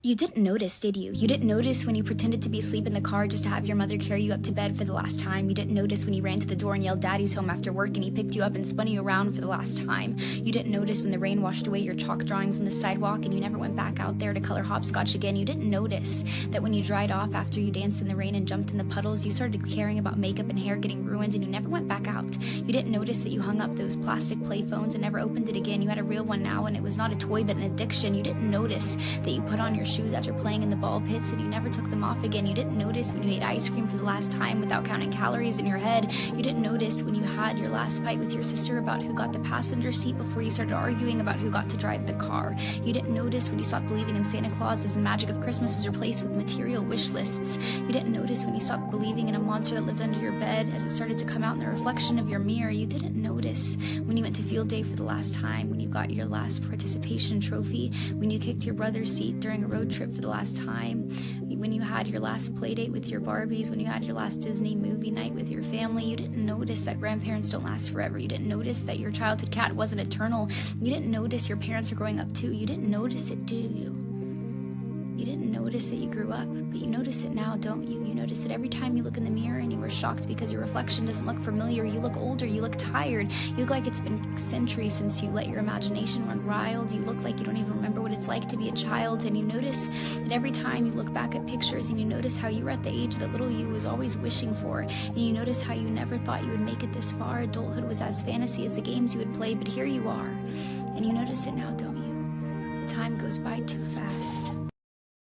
You didn't notice, did you? You didn't notice when you pretended to be asleep in the car just to have your mother carry you up to bed for the last time. You didn't notice when you ran to the door and yelled "Daddy's home" after work and he picked you up and spun you around for the last time. You didn't notice when the rain washed away your chalk drawings on the sidewalk and you never went back out there to color hopscotch again. You didn't notice that when you dried off after you danced in the rain and jumped in the puddles, you started caring about makeup and hair getting ruined and you never went back out. You didn't notice that you hung up those plastic play phones and never opened it again. You had a real one now and it was not a toy but an addiction. You didn't notice that you put on your shoes after playing in the ball pits and you never took them off again. You didn't notice when you ate ice cream for the last time without counting calories in your head. You didn't notice when you had your last fight with your sister about who got the passenger seat before you started arguing about who got to drive the car. You didn't notice when you stopped believing in Santa Claus as the magic of Christmas was replaced with material wish lists. You didn't notice when you stopped believing in a monster that lived under your bed as it started to come out in the reflection of your mirror. You didn't notice when you went to field day for the last time, when you got your last participation trophy, when you kicked your brother's seat during a road trip for the last time, when you had your last play date with your Barbies, when you had your last Disney movie night with your family. You didn't notice that grandparents don't last forever. You didn't notice that your childhood cat wasn't eternal. You didn't notice your parents are growing up too. You didn't notice it, do you? You didn't notice that you grew up, but you notice it now, don't you? You notice it every time you look in the mirror and you were shocked because your reflection doesn't look familiar. You look older, you look tired, you look like it's been centuries since you let your imagination run wild. You look like you don't even remember what it's like to be a child, and you notice that every time you look back at pictures and you notice how you were at the age that little you was always wishing for, and you notice how you never thought you would make it this far. Adulthood was as fantasy as the games you would play, but here you are, and you notice it now, don't you? The time goes by too fast.